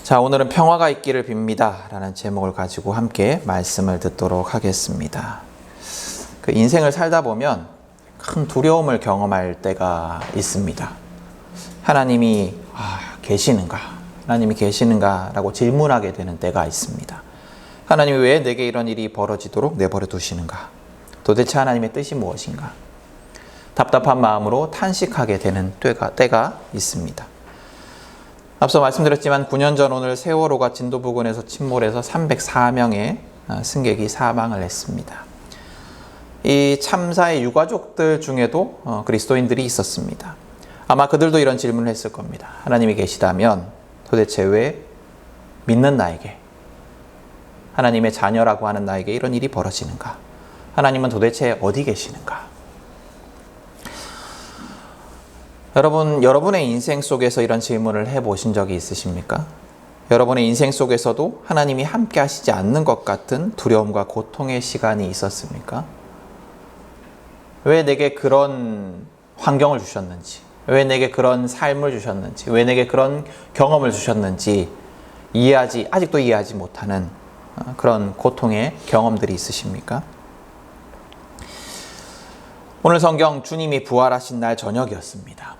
자, 오늘은 평화가 있기를 빕니다 라는 제목을 가지고 함께 말씀을 듣도록 하겠습니다. 인생을 살다 보면 큰 두려움을 경험할 때가 있습니다. 하나님이 계시는가? 하나님이 계시는가? 라고 질문하게 되는 때가 있습니다. 하나님이 왜 내게 이런 일이 벌어지도록 내버려 두시는가? 도대체 하나님의 뜻이 무엇인가? 답답한 마음으로 탄식하게 되는 때가 있습니다. 앞서 말씀드렸지만 9년 전 오늘 세월호가 진도 부근에서 침몰해서 304명의 승객이 사망을 했습니다. 이 참사의 유가족들 중에도 그리스도인들이 있었습니다. 아마 그들도 이런 질문을 했을 겁니다. 하나님이 계시다면 도대체 왜 믿는 나에게, 하나님의 자녀라고 하는 나에게 이런 일이 벌어지는가? 하나님은 도대체 어디 계시는가? 여러분의 인생 속에서 이런 질문을 해보신 적이 있으십니까? 여러분의 인생 속에서도 하나님이 함께 하시지 않는 것 같은 두려움과 고통의 시간이 있었습니까? 왜 내게 그런 환경을 주셨는지, 왜 내게 그런 삶을 주셨는지, 왜 내게 그런 경험을 주셨는지 아직도 이해하지 못하는 그런 고통의 경험들이 있으십니까? 오늘 성경 주님이 부활하신 날 저녁이었습니다.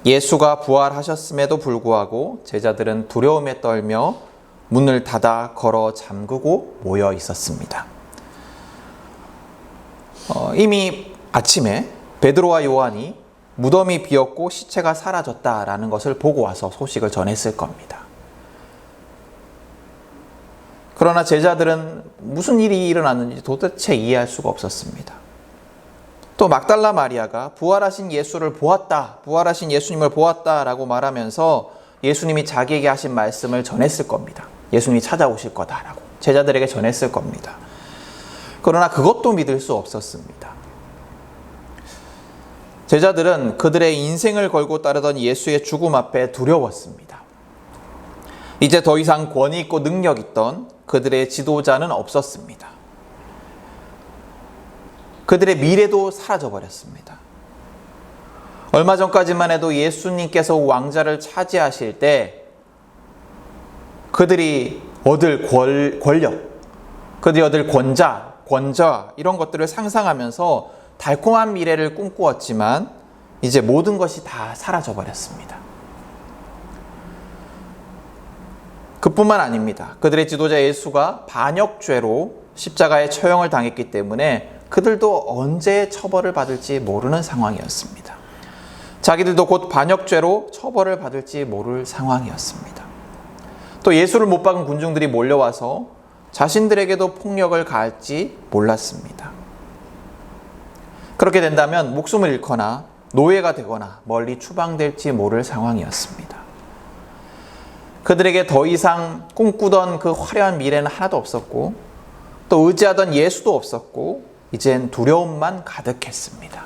예수가 부활하셨음에도 불구하고 제자들은 두려움에 떨며 문을 닫아 걸어 잠그고 모여 있었습니다. 이미 아침에 베드로와 요한이 무덤이 비었고 시체가 사라졌다라는 것을 보고 와서 소식을 전했을 겁니다. 그러나 제자들은 무슨 일이 일어났는지 도대체 이해할 수가 없었습니다. 또 막달라 마리아가 부활하신 예수를 보았다, 부활하신 예수님을 보았다라고 말하면서 예수님이 자기에게 하신 말씀을 전했을 겁니다. 예수님이 찾아오실 거다라고 제자들에게 전했을 겁니다. 그러나 그것도 믿을 수 없었습니다. 제자들은 그들의 인생을 걸고 따르던 예수의 죽음 앞에 두려웠습니다. 이제 더 이상 권위 있고 능력 있던 그들의 지도자는 없었습니다. 그들의 미래도 사라져버렸습니다. 얼마 전까지만 해도 예수님께서 왕자를 차지하실 때 그들이 얻을 권력, 그들이 얻을 권좌 이런 것들을 상상하면서 달콤한 미래를 꿈꾸었지만 이제 모든 것이 다 사라져버렸습니다. 그뿐만 아닙니다. 그들의 지도자 예수가 반역죄로 십자가에 처형을 당했기 때문에 그들도 언제 처벌을 받을지 모르는 상황이었습니다. 자기들도 곧 반역죄로 처벌을 받을지 모를 상황이었습니다. 또 예수를 못 박은 군중들이 몰려와서 자신들에게도 폭력을 가할지 몰랐습니다. 그렇게 된다면 목숨을 잃거나 노예가 되거나 멀리 추방될지 모를 상황이었습니다. 그들에게 더 이상 꿈꾸던 그 화려한 미래는 하나도 없었고 또 의지하던 예수도 없었고 이젠 두려움만 가득했습니다.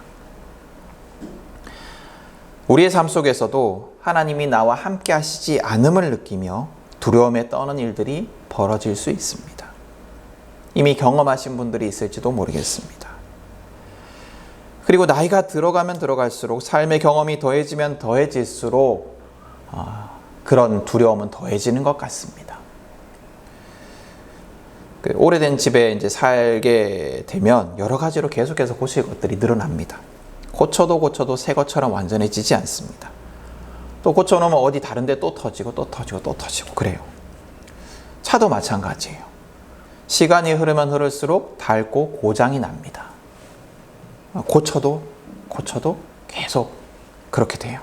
우리의 삶 속에서도 하나님이 나와 함께 하시지 않음을 느끼며 두려움에 떠는 일들이 벌어질 수 있습니다. 이미 경험하신 분들이 있을지도 모르겠습니다. 그리고 나이가 들어가면 들어갈수록 삶의 경험이 더해지면 더해질수록 그런 두려움은 더해지는 것 같습니다. 오래된 집에 이제 살게 되면 여러 가지로 계속해서 고칠 것들이 늘어납니다. 고쳐도 새 것처럼 완전해지지 않습니다. 또 고쳐놓으면 어디 다른데 또 터지고 그래요. 차도 마찬가지예요. 시간이 흐르면 흐를수록 닳고 고장이 납니다. 고쳐도 계속 그렇게 돼요.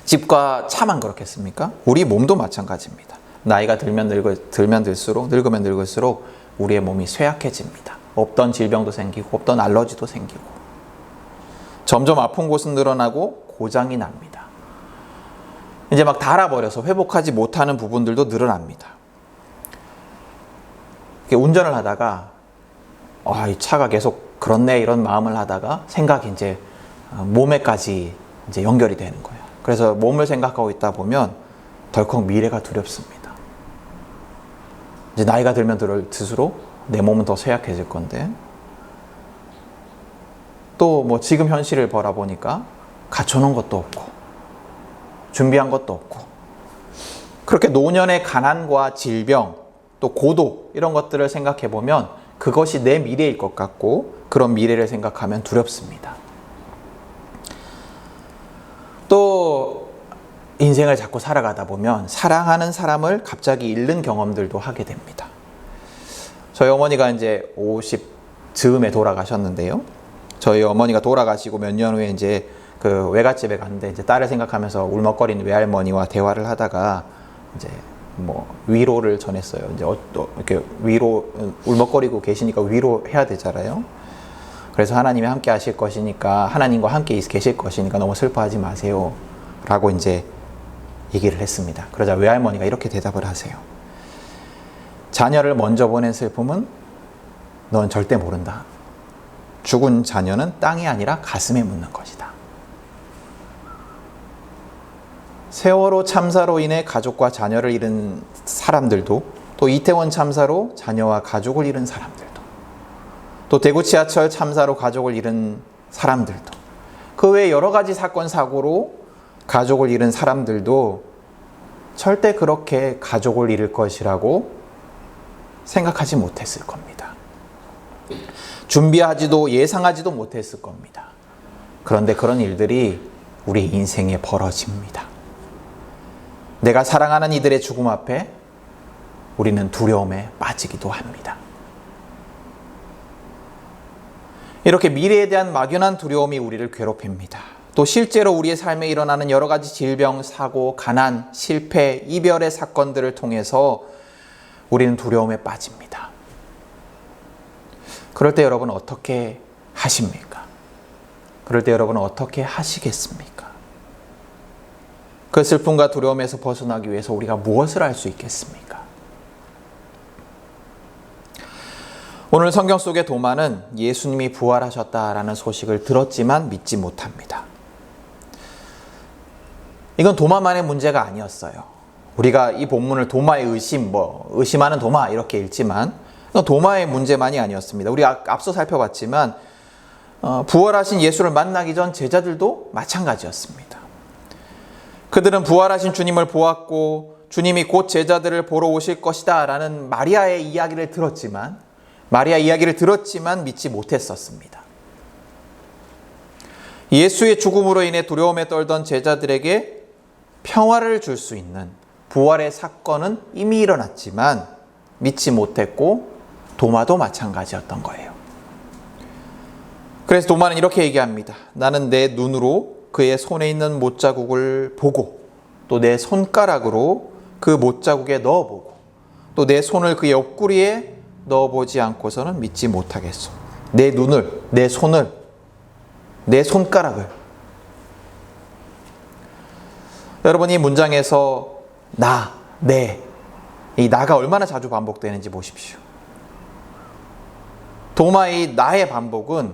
집과 차만 그렇겠습니까? 우리 몸도 마찬가지입니다. 나이가 들면 늙을수록 우리의 몸이 쇠약해집니다. 없던 질병도 생기고 없던 알러지도 생기고 점점 아픈 곳은 늘어나고 고장이 납니다. 이제 막 닳아버려서 회복하지 못하는 부분들도 늘어납니다. 운전을 하다가 이 차가 계속 그렇네 이런 마음을 하다가 생각이 이제 몸에까지 이제 연결이 되는 거예요. 그래서 몸을 생각하고 있다 보면 덜컥 미래가 두렵습니다. 이제 나이가 들면 들수록 내 몸은 더 쇠약해질 건데 또 뭐 지금 현실을 바라보니까 갖춰놓은 것도 없고 준비한 것도 없고 그렇게 노년의 가난과 질병, 또 고독 이런 것들을 생각해 보면 그것이 내 미래일 것 같고 그런 미래를 생각하면 두렵습니다. 또 인생을 자꾸 살아가다 보면 사랑하는 사람을 갑자기 잃는 경험들도 하게 됩니다. 저희 어머니가 이제 50 즈음에 돌아가셨는데요. 저희 어머니가 돌아가시고 몇 년 후에 이제 그 외갓집에 갔는데 이제 딸을 생각하면서 울먹거리는 외할머니와 대화를 하다가 이제 뭐 위로를 전했어요. 이제 이렇게 울먹거리고 계시니까 위로해야 되잖아요. 그래서 하나님이 함께 하실 것이니까, 하나님과 함께 계실 것이니까 너무 슬퍼하지 마세요 라고 이제 얘기를 했습니다. 그러자 외할머니가 이렇게 대답을 하세요. 자녀를 먼저 보낸 슬픔은 넌 절대 모른다. 죽은 자녀는 땅이 아니라 가슴에 묻는 것이다. 세월호 참사로 인해 가족과 자녀를 잃은 사람들도, 또 이태원 참사로 자녀와 가족을 잃은 사람들도, 또 대구 지하철 참사로 가족을 잃은 사람들도, 그 외 여러 가지 사건 사고로 가족을 잃은 사람들도 절대 그렇게 가족을 잃을 것이라고 생각하지 못했을 겁니다. 준비하지도 예상하지도 못했을 겁니다. 그런데 그런 일들이 우리 인생에 벌어집니다. 내가 사랑하는 이들의 죽음 앞에 우리는 두려움에 빠지기도 합니다. 이렇게 미래에 대한 막연한 두려움이 우리를 괴롭힙니다. 또 실제로 우리의 삶에 일어나는 여러 가지 질병, 사고, 가난, 실패, 이별의 사건들을 통해서 우리는 두려움에 빠집니다. 그럴 때 여러분 어떻게 하십니까? 그럴 때 여러분은 어떻게 하시겠습니까? 그 슬픔과 두려움에서 벗어나기 위해서 우리가 무엇을 할 수 있겠습니까? 오늘 성경 속의 도마는 예수님이 부활하셨다라는 소식을 들었지만 믿지 못합니다. 이건 도마만의 문제가 아니었어요. 우리가 이 본문을 도마의 의심, 의심하는 도마 이렇게 읽지만 도마의 문제만이 아니었습니다. 우리 앞서 살펴봤지만 부활하신 예수를 만나기 전 제자들도 마찬가지였습니다. 그들은 부활하신 주님을 보았고 주님이 곧 제자들을 보러 오실 것이다 라는 마리아의 이야기를 들었지만 믿지 못했었습니다. 예수의 죽음으로 인해 두려움에 떨던 제자들에게 평화를 줄 수 있는 부활의 사건은 이미 일어났지만 믿지 못했고 도마도 마찬가지였던 거예요. 그래서 도마는 이렇게 얘기합니다. 나는 내 눈으로 그의 손에 있는 못자국을 보고 또 내 손가락으로 그 못자국에 넣어보고 또 내 손을 그의 옆구리에 넣어보지 않고서는 믿지 못하겠소. 내 눈을, 내 손을, 내 손가락을. 여러분 이 문장에서 나, 내, 이 나가 얼마나 자주 반복되는지 보십시오. 도마의 나의 반복은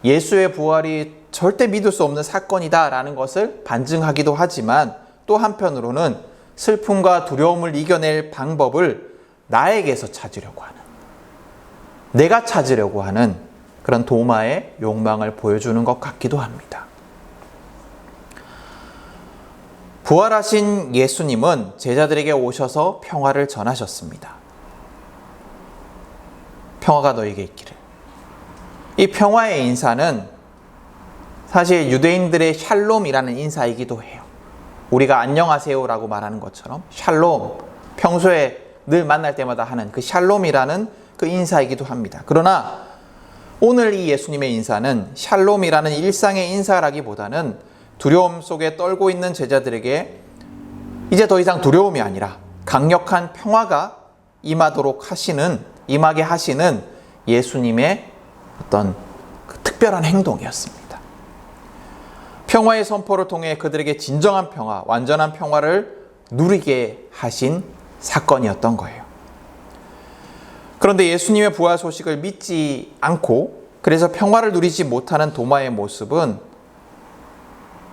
예수의 부활이 절대 믿을 수 없는 사건이다 라는 것을 반증하기도 하지만 또 한편으로는 슬픔과 두려움을 이겨낼 방법을 나에게서 찾으려고 하는, 내가 찾으려고 하는 그런 도마의 욕망을 보여주는 것 같기도 합니다. 부활하신 예수님은 제자들에게 오셔서 평화를 전하셨습니다. 평화가 너에게 있기를. 이 평화의 인사는 사실 유대인들의 샬롬이라는 인사이기도 해요. 우리가 안녕하세요라고 말하는 것처럼 샬롬, 평소에 늘 만날 때마다 하는 그 샬롬이라는 그 인사이기도 합니다. 그러나 오늘 이 예수님의 인사는 샬롬이라는 일상의 인사라기보다는 두려움 속에 떨고 있는 제자들에게 이제 더 이상 두려움이 아니라 강력한 평화가 임하게 하시는 예수님의 어떤 그 특별한 행동이었습니다. 평화의 선포를 통해 그들에게 진정한 평화, 완전한 평화를 누리게 하신 사건이었던 거예요. 그런데 예수님의 부활 소식을 믿지 않고 그래서 평화를 누리지 못하는 도마의 모습은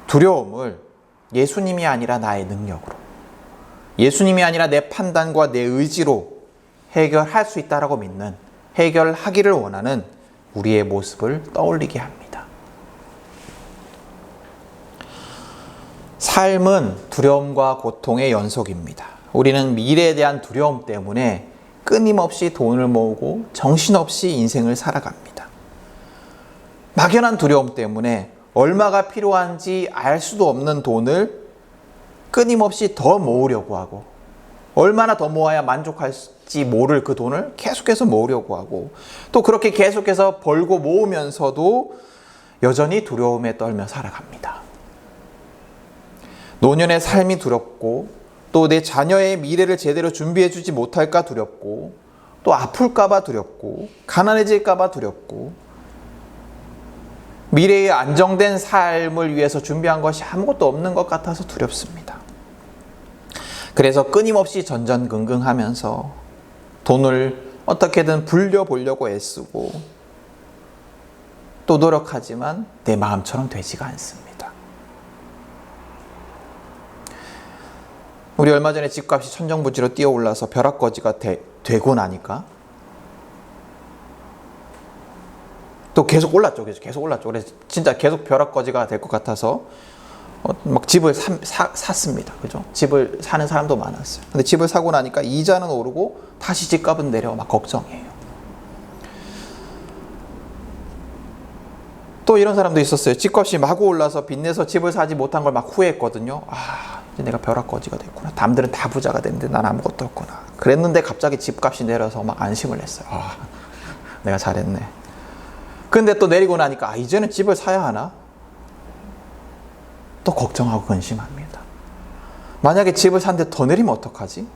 두려움을 예수님이 아니라 나의 능력으로, 예수님이 아니라 내 판단과 내 의지로 해결할 수 있다라고 믿는, 해결하기를 원하는 우리의 모습을 떠올리게 합니다. 삶은 두려움과 고통의 연속입니다. 우리는 미래에 대한 두려움 때문에 끊임없이 돈을 모으고 정신없이 인생을 살아갑니다. 막연한 두려움 때문에 얼마가 필요한지 알 수도 없는 돈을 끊임없이 더 모으려고 하고, 얼마나 더 모아야 만족할지 모를 그 돈을 계속해서 모으려고 하고, 또 그렇게 계속해서 벌고 모으면서도 여전히 두려움에 떨며 살아갑니다. 노년의 삶이 두렵고, 또 내 자녀의 미래를 제대로 준비해주지 못할까 두렵고, 또 아플까봐 두렵고, 가난해질까봐 두렵고, 미래의 안정된 삶을 위해서 준비한 것이 아무것도 없는 것 같아서 두렵습니다. 그래서 끊임없이 전전긍긍하면서 돈을 어떻게든 불려보려고 애쓰고, 또 노력하지만 내 마음처럼 되지가 않습니다. 우리 얼마 전에 집값이 천정부지로 뛰어올라서 벼락거지가 되고 나니까 또 계속 올랐죠. 계속 올랐죠. 그래서 진짜 계속 벼락거지가 될 것 같아서 막 집을 샀습니다. 그죠? 집을 사는 사람도 많았어요. 근데 집을 사고 나니까 이자는 오르고 다시 집값은 내려, 막 걱정해요. 또 이런 사람도 있었어요. 집값이 마구 올라서 빚내서 집을 사지 못한 걸 막 후회했거든요. 이제 내가 벼락거지가 됐구나. 남들은 다 부자가 됐는데 난 아무것도 없구나. 그랬는데 갑자기 집값이 내려서 막 안심을 했어요. 내가 잘했네. 근데 또 내리고 나니까 이제는 집을 사야 하나? 또 걱정하고 근심합니다. 만약에 집을 샀는데 더 내리면 어떡하지?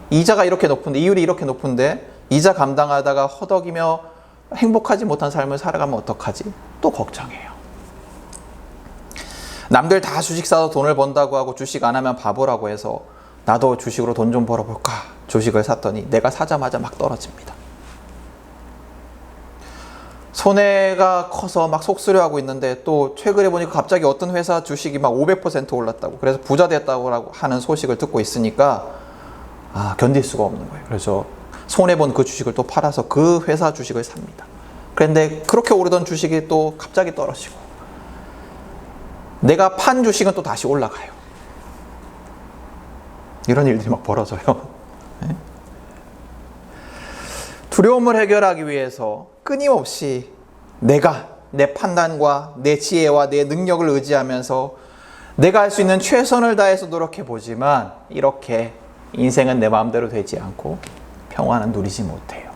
이자가 이렇게 높은데, 이율이 이렇게 높은데 이자 감당하다가 허덕이며 행복하지 못한 삶을 살아가면 어떡하지? 또 걱정해요. 남들 다 주식 사서 돈을 번다고 하고 주식 안 하면 바보라고 해서 나도 주식으로 돈 좀 벌어볼까? 주식을 샀더니 내가 사자마자 막 떨어집니다. 손해가 커서 막 속쓰려하고 있는데, 또 최근에 보니까 갑자기 어떤 회사 주식이 막 500% 올랐다고, 그래서 부자 됐다고 하는 소식을 듣고 있으니까 견딜 수가 없는 거예요. 그래서 손해본 그 주식을 또 팔아서 그 회사 주식을 삽니다. 그런데 그렇게 오르던 주식이 또 갑자기 떨어지고, 내가 판 주식은 또 다시 올라가요. 이런 일들이 막 벌어져요. 네? 두려움을 해결하기 위해서 끊임없이 내가 내 판단과 내 지혜와 내 능력을 의지하면서 내가 할 수 있는 최선을 다해서 노력해 보지만, 이렇게 인생은 내 마음대로 되지 않고 평화는 누리지 못해요.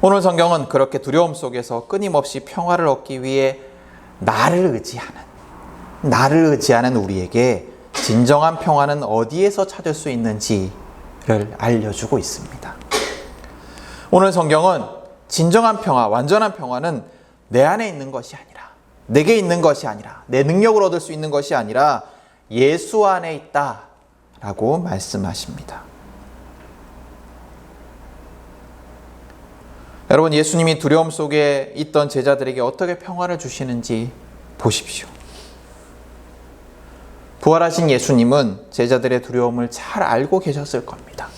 오늘 성경은 그렇게 두려움 속에서 끊임없이 평화를 얻기 위해 나를 의지하는 우리에게 진정한 평화는 어디에서 찾을 수 있는지를 알려주고 있습니다. 오늘 성경은 진정한 평화, 완전한 평화는 내 안에 있는 것이 아니라, 내게 있는 것이 아니라, 내 능력으로 얻을 수 있는 것이 아니라 예수 안에 있다라고 말씀하십니다. 여러분, 예수님이 두려움 속에 있던 제자들에게 어떻게 평화를 주시는지 보십시오. 부활하신 예수님은 제자들의 두려움을 잘 알고 계셨을 겁니다.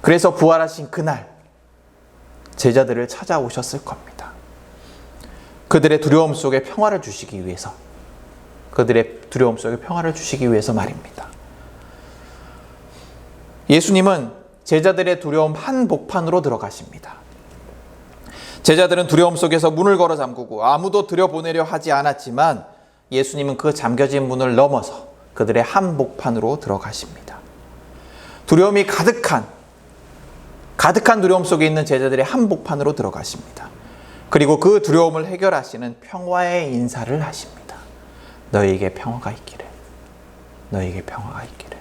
그래서 부활하신 그날 제자들을 찾아오셨을 겁니다. 그들의 두려움 속에 평화를 주시기 위해서, 그들의 두려움 속에 평화를 주시기 위해서 말입니다. 예수님은 제자들의 두려움 한복판으로 들어가십니다. 제자들은 두려움 속에서 문을 걸어 잠그고 아무도 들여보내려 하지 않았지만, 예수님은 그 잠겨진 문을 넘어서 그들의 한복판으로 들어가십니다. 두려움이 가득한 두려움 속에 있는 제자들의 한복판으로 들어가십니다. 그리고 그 두려움을 해결하시는 평화의 인사를 하십니다. 너희에게 평화가 있기를. 너희에게 평화가 있기를.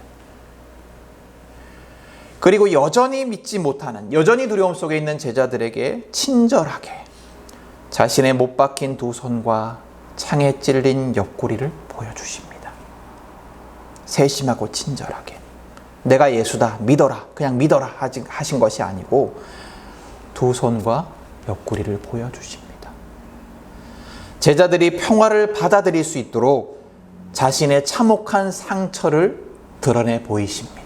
그리고 여전히 믿지 못하는, 여전히 두려움 속에 있는 제자들에게 친절하게 자신의 못 박힌 두 손과 창에 찔린 옆구리를 보여주십니다. 세심하고 친절하게. 내가 예수다, 믿어라, 그냥 믿어라 하신 것이 아니고 두 손과 옆구리를 보여주십니다. 제자들이 평화를 받아들일 수 있도록 자신의 참혹한 상처를 드러내 보이십니다.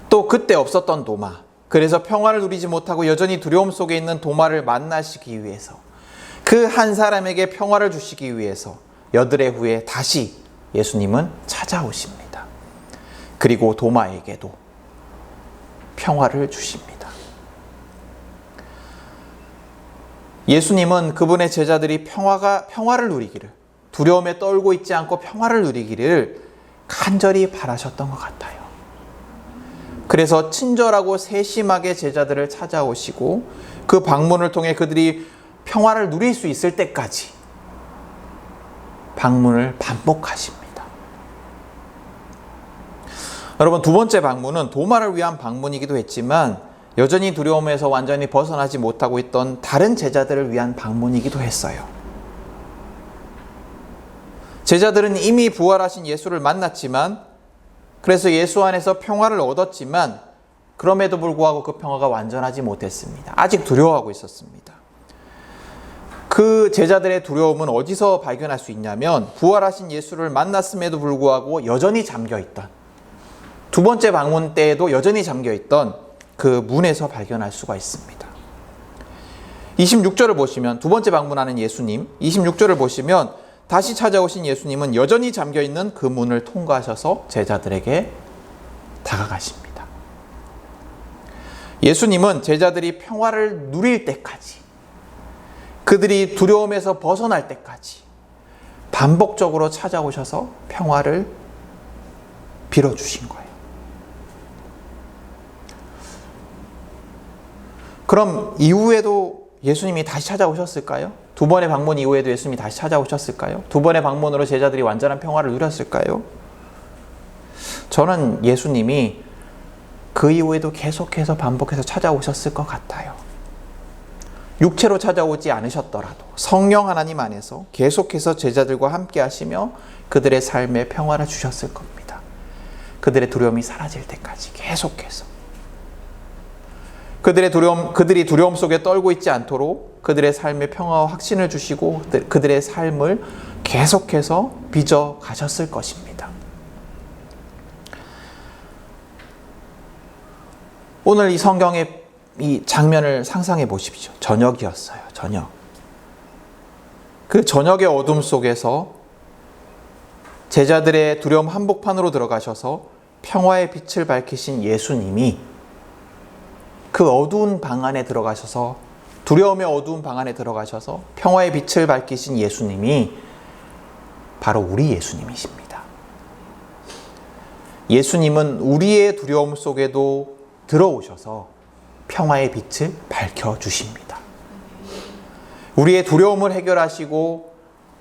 또 그때 없었던 도마, 그래서 평화를 누리지 못하고 여전히 두려움 속에 있는 도마를 만나시기 위해서 그 한 사람에게 평화를 주시기 위해서 여드레 후에 다시 예수님은 찾아오십니다. 그리고 도마에게도 평화를 주십니다. 예수님은 그분의 제자들이 평화를 누리기를, 두려움에 떨고 있지 않고 평화를 누리기를 간절히 바라셨던 것 같아요. 그래서 친절하고 세심하게 제자들을 찾아오시고 그 방문을 통해 그들이 평화를 누릴 수 있을 때까지 방문을 반복하십니다. 여러분, 두 번째 방문은 도마를 위한 방문이기도 했지만 여전히 두려움에서 완전히 벗어나지 못하고 있던 다른 제자들을 위한 방문이기도 했어요. 제자들은 이미 부활하신 예수를 만났지만, 그래서 예수 안에서 평화를 얻었지만 그럼에도 불구하고 그 평화가 완전하지 못했습니다. 아직 두려워하고 있었습니다. 그 제자들의 두려움은 어디서 발견할 수 있냐면, 부활하신 예수를 만났음에도 불구하고 여전히 잠겨있던, 두 번째 방문 때에도 여전히 잠겨있던 그 문에서 발견할 수가 있습니다. 26절을 보시면, 두 번째 방문하는 예수님, 26절을 보시면 다시 찾아오신 예수님은 여전히 잠겨있는 그 문을 통과하셔서 제자들에게 다가가십니다. 예수님은 제자들이 평화를 누릴 때까지, 그들이 두려움에서 벗어날 때까지 반복적으로 찾아오셔서 평화를 빌어주신 거예요. 그럼 이후에도 예수님이 다시 찾아오셨을까요? 두 번의 방문 이후에도 예수님이 다시 찾아오셨을까요? 두 번의 방문으로 제자들이 완전한 평화를 누렸을까요? 저는 예수님이 그 이후에도 계속해서 반복해서 찾아오셨을 것 같아요. 육체로 찾아오지 않으셨더라도 성령 하나님 안에서 계속해서 제자들과 함께 하시며 그들의 삶에 평화를 주셨을 겁니다. 그들의 두려움이 사라질 때까지 계속해서. 그들이 두려움 속에 떨고 있지 않도록 그들의 삶에 평화와 확신을 주시고 그들의 삶을 계속해서 빚어 가셨을 것입니다. 오늘 이 성경의 이 장면을 상상해 보십시오. 저녁이었어요. 저녁. 그 저녁의 어둠 속에서 제자들의 두려움 한복판으로 들어가셔서 평화의 빛을 밝히신 예수님이 그 어두운 방 안에 들어가셔서, 두려움의 어두운 방 안에 들어가셔서 평화의 빛을 밝히신 예수님이 바로 우리 예수님이십니다. 예수님은 우리의 두려움 속에도 들어오셔서 평화의 빛을 밝혀주십니다. 우리의 두려움을 해결하시고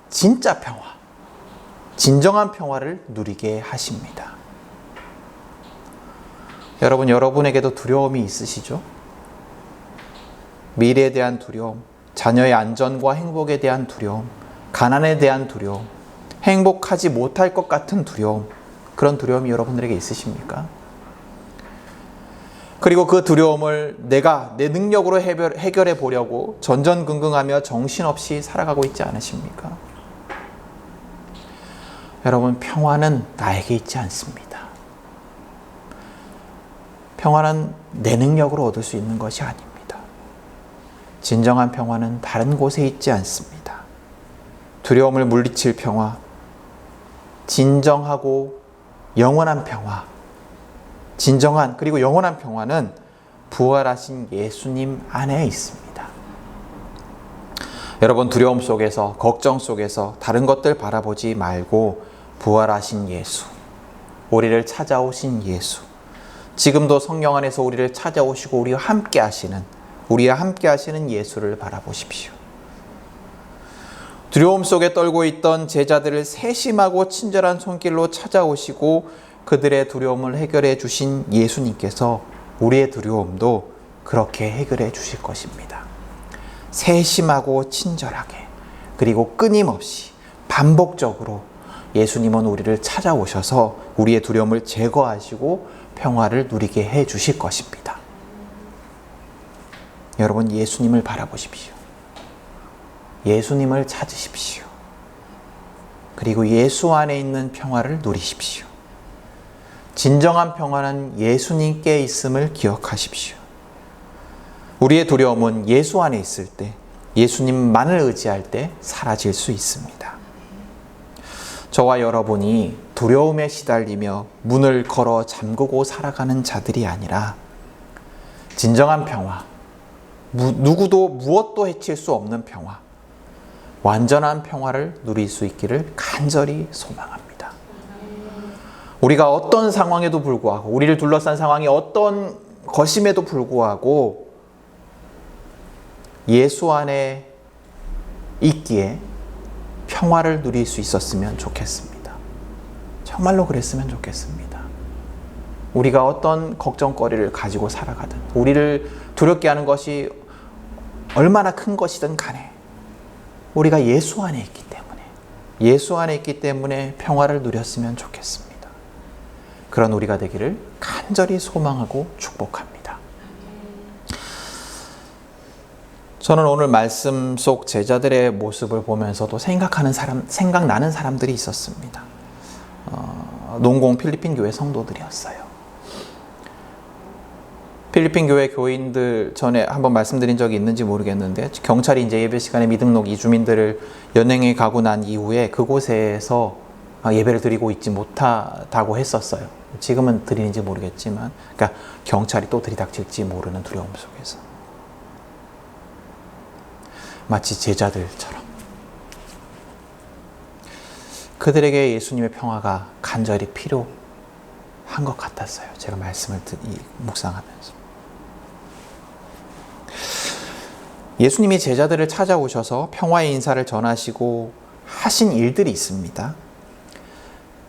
진짜 평화, 진정한 평화를 누리게 하십니다. 여러분, 여러분에게도 두려움이 있으시죠? 미래에 대한 두려움, 자녀의 안전과 행복에 대한 두려움, 가난에 대한 두려움, 행복하지 못할 것 같은 두려움, 그런 두려움이 여러분들에게 있으십니까? 그리고 그 두려움을 내가 내 능력으로 해결해 보려고 전전긍긍하며 정신없이 살아가고 있지 않으십니까? 여러분, 평화는 나에게 있지 않습니다. 평화는 내 능력으로 얻을 수 있는 것이 아닙니다. 진정한 평화는 다른 곳에 있지 않습니다. 두려움을 물리칠 평화, 진정하고 영원한 평화, 진정한 그리고 영원한 평화는 부활하신 예수님 안에 있습니다. 여러분, 두려움 속에서, 걱정 속에서 다른 것들 바라보지 말고 부활하신 예수, 우리를 찾아오신 예수, 지금도 성령 안에서 우리를 찾아오시고 우리와 함께 하시는 예수를 바라보십시오. 두려움 속에 떨고 있던 제자들을 세심하고 친절한 손길로 찾아오시고 그들의 두려움을 해결해 주신 예수님께서 우리의 두려움도 그렇게 해결해 주실 것입니다. 세심하고 친절하게, 그리고 끊임없이 반복적으로 예수님은 우리를 찾아오셔서 우리의 두려움을 제거하시고 평화를 누리게 해 주실 것입니다. 여러분, 예수님을 바라보십시오. 예수님을 찾으십시오. 그리고 예수 안에 있는 평화를 누리십시오. 진정한 평화는 예수님께 있음을 기억하십시오. 우리의 두려움은 예수 안에 있을 때, 예수님만을 의지할 때 사라질 수 있습니다. 저와 여러분이 두려움에 시달리며 문을 걸어 잠그고 살아가는 자들이 아니라 진정한 평화, 누구도 무엇도 해칠 수 없는 평화, 완전한 평화를 누릴 수 있기를 간절히 소망합니다. 우리가 어떤 상황에도 불구하고, 우리를 둘러싼 상황이 어떤 것임에도 불구하고 예수 안에 있기에 평화를 누릴 수 있었으면 좋겠습니다. 정말로 그랬으면 좋겠습니다. 우리가 어떤 걱정거리를 가지고 살아가든, 우리를 두렵게 하는 것이 얼마나 큰 것이든 간에 우리가 예수 안에 있기 때문에 평화를 누렸으면 좋겠습니다. 그런 우리가 되기를 간절히 소망하고 축복합니다. 저는 오늘 말씀 속 제자들의 모습을 보면서도 생각나는 사람들이 있었습니다. 농공 필리핀 교회 성도들이었어요. 필리핀 교회 교인들, 전에 한번 말씀드린 적이 있는지 모르겠는데, 경찰이 이제 예배 시간에 미등록 이주민들을 연행해 가고 난 이후에 그곳에서 예배를 드리고 있지 못하다고 했었어요. 지금은 드리는지 모르겠지만, 그러니까 경찰이 또 들이닥칠지 모르는 두려움 속에서 마치 제자들처럼 그들에게 예수님의 평화가 간절히 필요한 것 같았어요. 제가 말씀을 묵상하면서. 예수님이 제자들을 찾아오셔서 평화의 인사를 전하시고 하신 일들이 있습니다.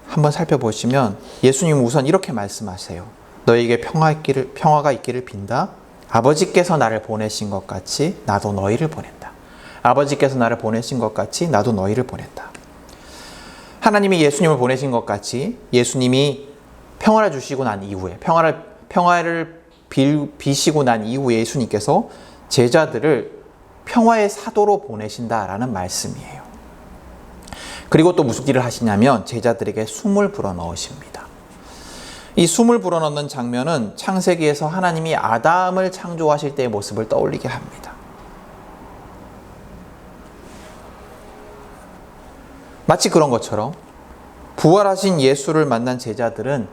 한번 살펴보시면 예수님은 우선 이렇게 말씀하세요. 너에게 평화가 있기를 빈다. 아버지께서 나를 보내신 것 같이 나도 너희를 보낸다. 아버지께서 나를 보내신 것 같이 나도 너희를 보낸다. 하나님이 예수님을 보내신 것 같이 예수님이 평화를 주시고 난 이후에, 평화를 비시고 난 이후에 예수님께서 제자들을 평화의 사도로 보내신다라는 말씀이에요. 그리고 또 무슨 일을 하시냐면 제자들에게 숨을 불어넣으십니다. 이 숨을 불어넣는 장면은 창세기에서 하나님이 아담을 창조하실 때의 모습을 떠올리게 합니다. 마치 그런 것처럼 부활하신 예수를 만난 제자들은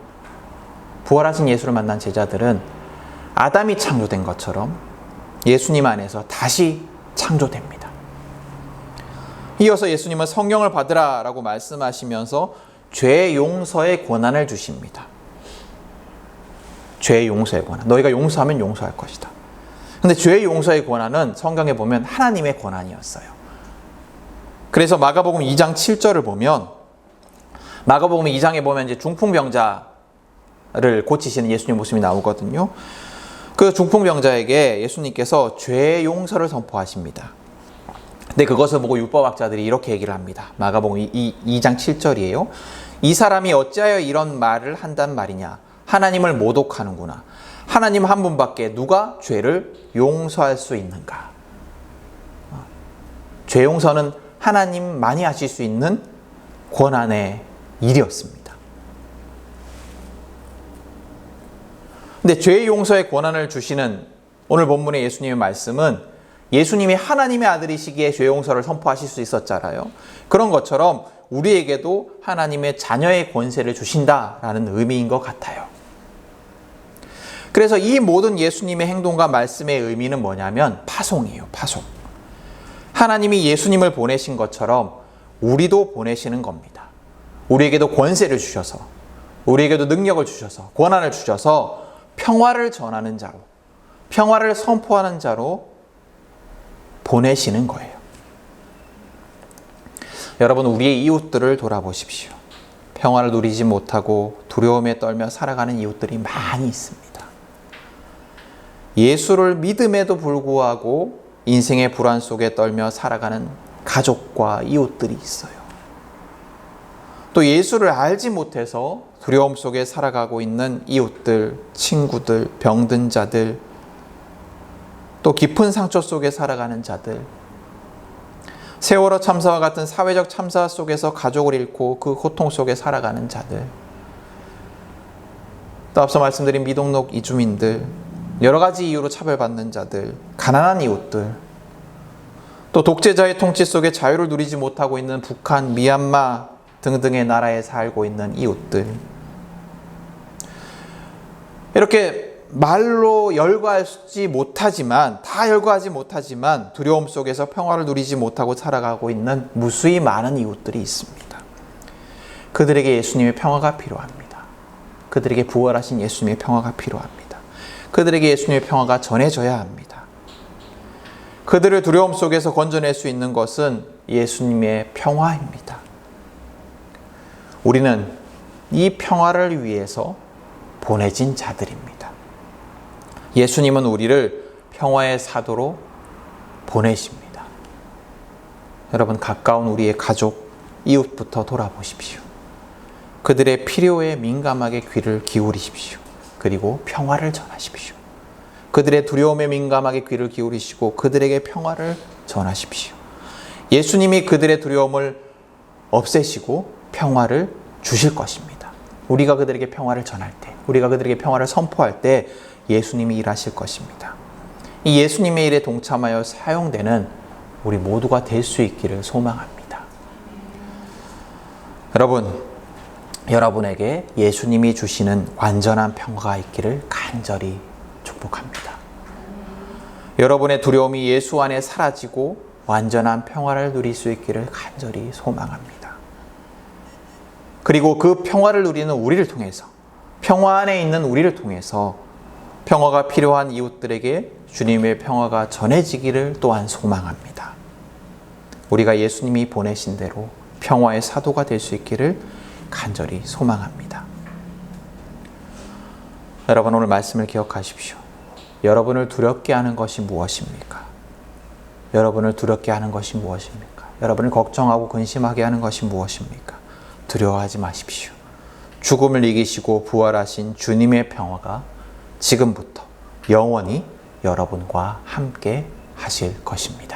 아담이 창조된 것처럼 예수님 안에서 다시 창조됩니다. 이어서 예수님은 성령을 받으라 라고 말씀하시면서 죄 용서의 권한을 주십니다. 죄 용서의 권한. 너희가 용서하면 용서할 것이다. 근데 죄 용서의 권한은 성경에 보면 하나님의 권한이었어요. 그래서 마가복음 2장 7절을 보면, 마가복음 2장에 보면 이제 중풍병자를 고치시는 예수님 모습이 나오거든요. 그 중풍병자에게 예수님께서 죄 용서를 선포하십니다. 근데 그것을 보고 율법학자들이 이렇게 얘기를 합니다. 마가복음 2장 7절이에요. 이 사람이 어찌하여 이런 말을 한단 말이냐. 하나님을 모독하는구나. 하나님 한 분밖에 누가 죄를 용서할 수 있는가. 죄 용서는 하나님만이 하실 수 있는 권한의 일이었습니다. 근데 죄 용서의 권한을 주시는 오늘 본문의 예수님의 말씀은 예수님이 하나님의 아들이시기에 죄 용서를 선포하실 수 있었잖아요. 그런 것처럼 우리에게도 하나님의 자녀의 권세를 주신다라는 의미인 것 같아요. 그래서 이 모든 예수님의 행동과 말씀의 의미는 뭐냐면 파송이에요. 파송. 하나님이 예수님을 보내신 것처럼 우리도 보내시는 겁니다. 우리에게도 권세를 주셔서, 우리에게도 능력을 주셔서, 권한을 주셔서 평화를 전하는 자로, 평화를 선포하는 자로 보내시는 거예요. 여러분, 우리의 이웃들을 돌아보십시오. 평화를 누리지 못하고 두려움에 떨며 살아가는 이웃들이 많이 있습니다. 예수를 믿음에도 불구하고 인생의 불안 속에 떨며 살아가는 가족과 이웃들이 있어요. 또 예수를 알지 못해서 두려움 속에 살아가고 있는 이웃들, 친구들, 병든 자들, 또 깊은 상처 속에 살아가는 자들, 세월호 참사와 같은 사회적 참사 속에서 가족을 잃고 그 고통 속에 살아가는 자들, 또 앞서 말씀드린 미등록 이주민들, 여러 가지 이유로 차별받는 자들, 가난한 이웃들, 또 독재자의 통치 속에 자유를 누리지 못하고 있는 북한, 미얀마 등등의 나라에 살고 있는 이웃들. 이렇게 말로 열거하지 못하지만, 다 열거하지 못하지만 두려움 속에서 평화를 누리지 못하고 살아가고 있는 무수히 많은 이웃들이 있습니다. 그들에게 예수님의 평화가 필요합니다. 그들에게 부활하신 예수님의 평화가 필요합니다. 그들에게 예수님의 평화가 전해져야 합니다. 그들을 두려움 속에서 건져낼 수 있는 것은 예수님의 평화입니다. 우리는 이 평화를 위해서 보내진 자들입니다. 예수님은 우리를 평화의 사도로 보내십니다. 여러분, 가까운 우리의 가족, 이웃부터 돌아보십시오. 그들의 필요에 민감하게 귀를 기울이십시오. 그리고 평화를 전하십시오. 그들의 두려움에 민감하게 귀를 기울이시고 그들에게 평화를 전하십시오. 예수님이 그들의 두려움을 없애시고 평화를 주실 것입니다. 우리가 그들에게 평화를 전할 때, 우리가 그들에게 평화를 선포할 때 예수님이 일하실 것입니다. 이 예수님의 일에 동참하여 사용되는 우리 모두가 될 수 있기를 소망합니다. 여러분에게 예수님이 주시는 완전한 평화가 있기를 간절히 축복합니다. 여러분의 두려움이 예수 안에 사라지고 완전한 평화를 누릴 수 있기를 간절히 소망합니다. 그리고 그 평화를 누리는 우리를 통해서, 평화 안에 있는 우리를 통해서 평화가 필요한 이웃들에게 주님의 평화가 전해지기를 또한 소망합니다. 우리가 예수님이 보내신 대로 평화의 사도가 될 수 있기를 간절히 소망합니다. 여러분, 오늘 말씀을 기억하십시오. 여러분을 두렵게 하는 것이 무엇입니까? 여러분을 두렵게 하는 것이 무엇입니까? 여러분을 걱정하고 근심하게 하는 것이 무엇입니까? 두려워하지 마십시오. 죽음을 이기시고 부활하신 주님의 평화가 지금부터 영원히 여러분과 함께 하실 것입니다.